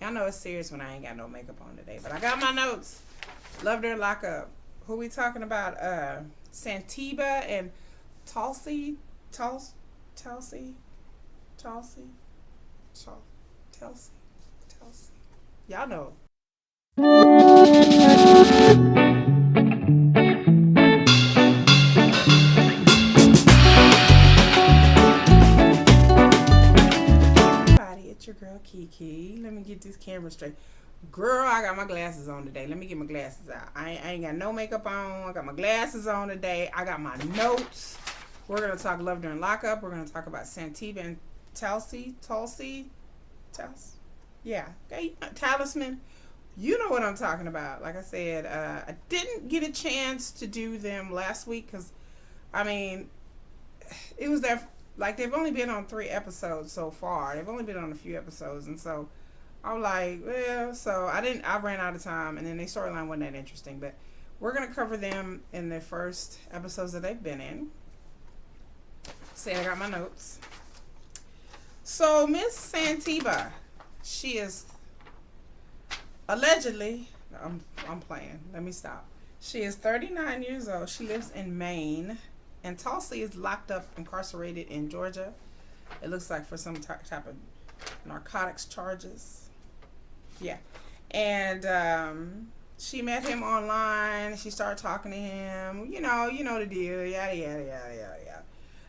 Y'all know it's serious when I ain't got no makeup on today, but I got my notes. Love During Lockup. Who we talking about? Santiba and Talsey, Talsey, Talsey, Talsey, Talsey. Y'all know. Everybody, it's your girl Kiki. Let me get this camera straight. Girl, I got my glasses on today. Let me get my glasses out. I ain't got no makeup on. I got my glasses on today. I got my notes. We're going to talk Love During Lockup. We're going to talk about Santiba and Talsey. Yeah. Okay. Talisman. You know what I'm talking about. Like I said, I didn't get a chance to do them last week because, I mean, it was their, like, they've only been on 3 episodes so far. They've only been on a few episodes. And so I'm like, well, so I ran out of time. And then their storyline wasn't that interesting. But we're going to cover them in the first episodes that they've been in. See, I got my notes. So Miss Santiba, she is allegedly, I'm playing. Let me stop. She is 39 years old. She lives in Maine, and Talsey is locked up, incarcerated in Georgia. It looks like for some type of narcotics charges. Yeah, and she met him online. She started talking to him. You know the deal. Yada yada yada yada yada.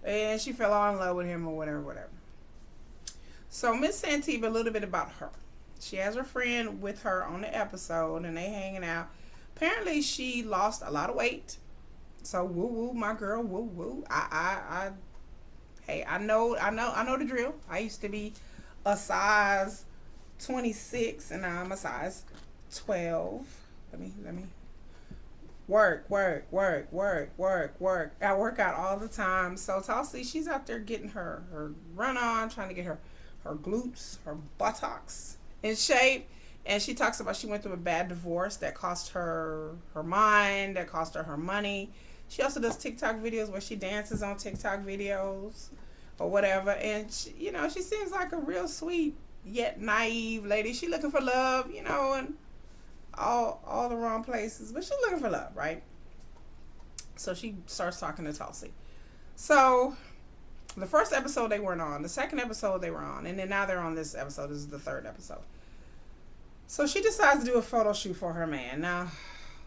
And she fell all in love with him or whatever. So Miss Santiba, a little bit about her. She has her friend with her on the episode, and they hanging out. Apparently, she lost a lot of weight. So woo woo, my girl, woo woo. Hey, I know the drill. I used to be a size 26, and now I'm a size 12. Let me. Work. I work out all the time. So Talsey, she's out there getting her run on, trying to get her glutes, her buttocks in shape. And she talks about she went through a bad divorce that cost her mind, that cost her money. She also does TikTok videos where she dances on TikTok videos or whatever. And she seems like a real sweet yet naive lady. She looking for love, and all the wrong places, but she's looking for love, right? So she starts talking to Talsey. So the first episode they weren't on, the second episode they were on, and then now they're on this episode. This is the third episode. So she decides to do a photo shoot for her man. Now,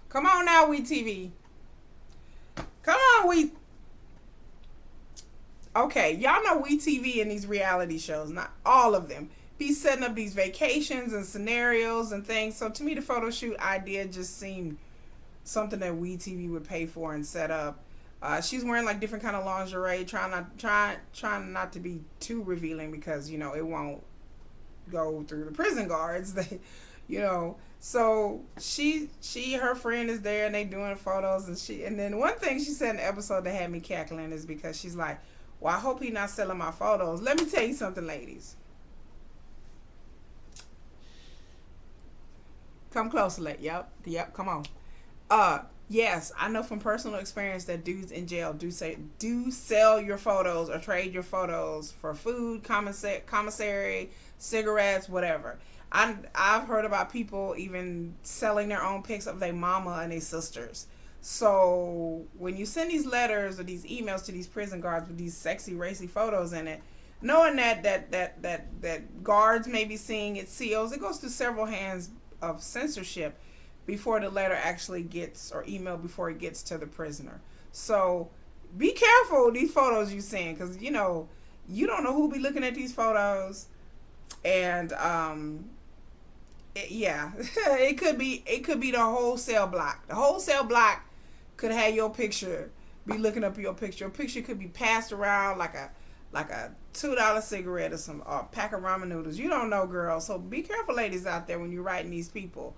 come on now, wetv. Come on, Okay, y'all know wetv in these reality shows, not all of them, be setting up these vacations and scenarios and things. So to me, the photo shoot idea just seemed something that wetv would pay for and set up. She's wearing like different kind of lingerie, trying not to be too revealing because it won't go through the prison guards. So her friend is there and they doing photos, and then one thing she said in the episode that had me cackling is because she's like, well, I hope he's not selling my photos. Let me tell you something, ladies. Come closer, yep, come on. Yes, I know from personal experience that dudes in jail do sell your photos or trade your photos for food, commissary, cigarettes, whatever. I've heard about people even selling their own pics of their mama and their sisters. So when you send these letters or these emails to these prison guards with these sexy, racy photos in it, knowing that guards may be seeing it seals, it goes through several hands of censorship before the letter actually gets, or email before it gets to the prisoner. So be careful with these photos you send, because you don't know who be looking at these photos, and it could be the wholesale block. The wholesale block could have your picture, be looking up your picture. Your picture could be passed around like a $2 cigarette or a pack of ramen noodles. You don't know, girl. So be careful, ladies out there, when you're writing these people.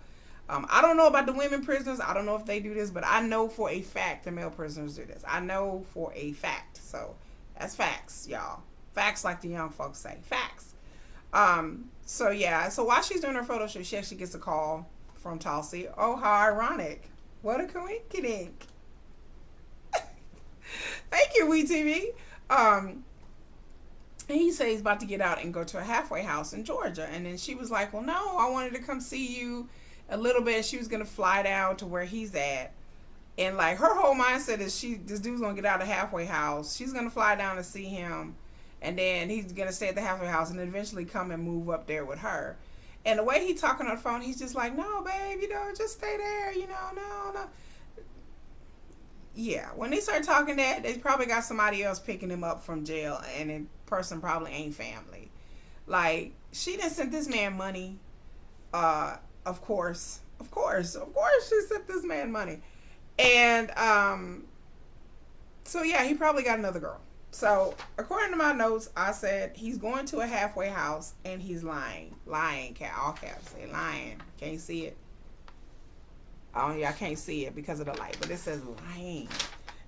I don't know about the women prisoners. I don't know if they do this, but I know for a fact the male prisoners do this. I know for a fact. So that's facts, y'all. Facts, like the young folks say. Facts. So while she's doing her photo shoot, she actually gets a call from Talsey. Oh, how ironic. What a coincidence. Thank you, wetv. And he said he's about to get out and go to a halfway house in Georgia. And then she was like, well, no, I wanted to come see you a little bit. She was going to fly down to where he's at. And like her whole mindset is this dude's going to get out of the halfway house. She's going to fly down to see him. And then he's going to stay at the halfway house and eventually come and move up there with her. And the way he talking on the phone, he's just like, no, babe, just stay there, no. Yeah, when they start talking that, they probably got somebody else picking him up from jail, and the person probably ain't family. Like, she done sent this man money. Of course, she sent this man money. And, so yeah, he probably got another girl. So, according to my notes, I said he's going to a halfway house and he's lying. Lying, all caps, say lying. Can't see it. Oh, yeah, I can't see it because of the light, but it says lying.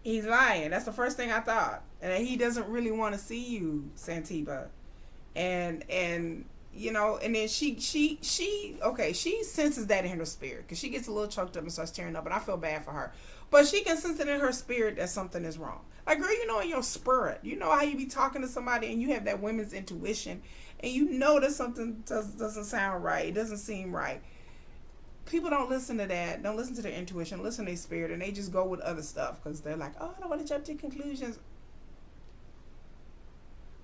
He's lying. That's the first thing I thought. And he doesn't really want to see you, Santiba. And and then she senses that in her spirit, because she gets a little choked up and starts tearing up, and I feel bad for her. But she can sense it in her spirit that something is wrong. Like, girl, in your spirit, how you be talking to somebody and you have that women's intuition, and that something doesn't sound right. It doesn't seem right. People don't listen to that. Don't listen to their intuition. Listen to their spirit, and they just go with other stuff because they're like, oh, I don't want to jump to conclusions.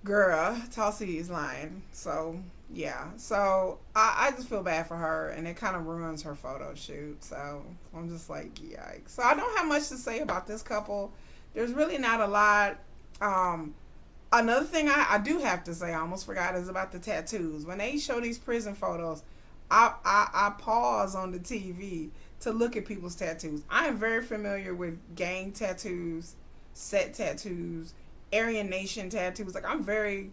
Girl, Talsey is lying. So, yeah. So, I just feel bad for her, and it kind of ruins her photo shoot. So, I'm just like, yikes. So, I don't have much to say about this couple. There's really not a lot. Another thing I do have to say, I almost forgot, is about the tattoos. When they show these prison photos, I pause on the TV to look at people's tattoos. I am very familiar with gang tattoos, set tattoos, Aryan Nation tattoos. Like, I'm very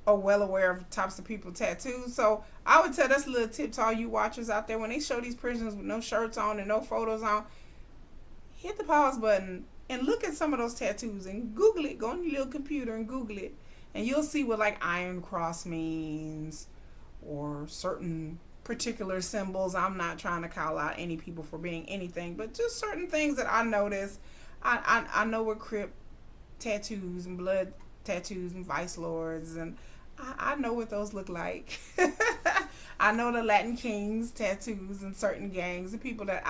well aware of types of people tattoos. So I would tell, that's a little tip to all you watchers out there. When they show these prisoners with no shirts on and no photos on, hit the pause button and look at some of those tattoos and Google it. Go on your little computer and Google it. And you'll see what like Iron Cross means, or certain particular symbols. I'm not trying to call out any people for being anything, but just certain things that I notice. I know what Crip tattoos and blood tattoos and vice lords, and I know what those look like. I know the Latin Kings tattoos and certain gangs and people that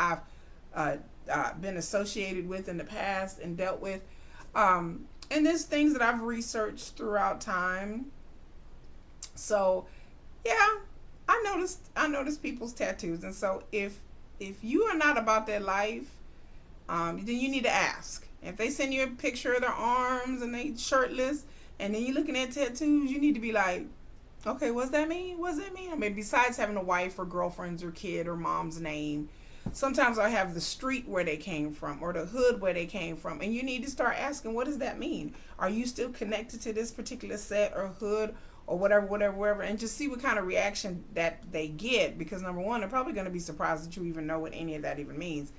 I've been associated with in the past and dealt with. And there's things that I've researched throughout time. So yeah, I noticed people's tattoos, and so if you are not about that life, then you need to ask. If they send you a picture of their arms and they shirtless, and then you're looking at tattoos, you need to be like, okay, what's that mean? What's that mean? I mean, besides having a wife or girlfriend's or kid or mom's name, sometimes I have the street where they came from or the hood where they came from, and you need to start asking, what does that mean? Are you still connected to this particular set or hood or whatever, and just see what kind of reaction that they get, because number one, they're probably going to be surprised that you even know what any of that even means.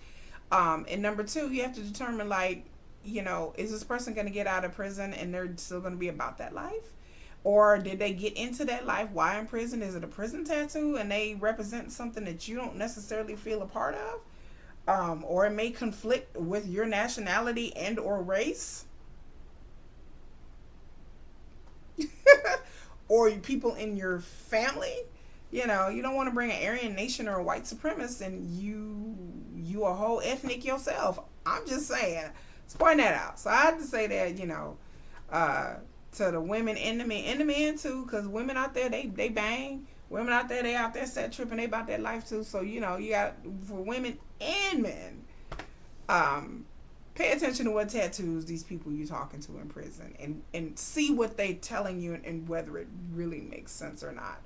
And number two, you have to determine, like, is this person going to get out of prison and they're still going to be about that life? Or did they get into that life while in prison? Is it a prison tattoo and they represent something that you don't necessarily feel a part of? Or it may conflict with your nationality and or race? Or people in your family? You don't want to bring an Aryan Nation or a white supremacist and you a whole ethnic yourself. I'm just saying. Let's point that out. So I had to say that, to the women and the men too, because women out there, they bang. Women out there, they out there set tripping, they about that life too. So, you got, for women and men, pay attention to what tattoos these people you're talking to in prison, and see what they telling you and whether it really makes sense or not.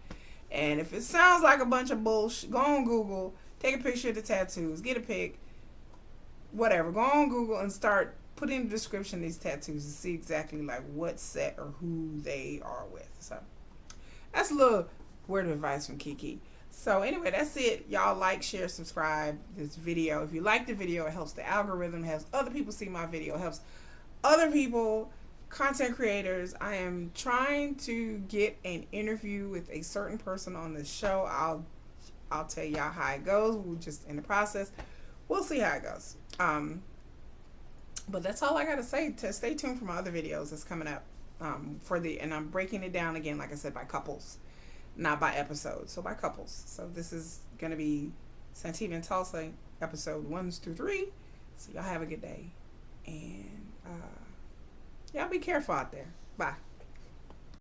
And if it sounds like a bunch of bullshit, go on Google, take a picture of the tattoos, get a pic, whatever. Go on Google and start putting in the description of these tattoos to see exactly like what set or who they are with. So that's a little word of advice from Kiki. So anyway, that's it. Y'all like, share, subscribe this video. If you like the video, it helps the algorithm, it helps other people see my video, it helps other people, content creators. I am trying to get an interview with a certain person on this show. I'll tell y'all how it goes. We're just in the process. We'll see how it goes. But that's all I gotta say. Stay tuned for my other videos that's coming up. And I'm breaking it down again, like I said, by couples, not by episodes. So by couples. So this is gonna be Santiba and Talsey episode 1 through 3. So y'all have a good day, and y'all be careful out there. Bye.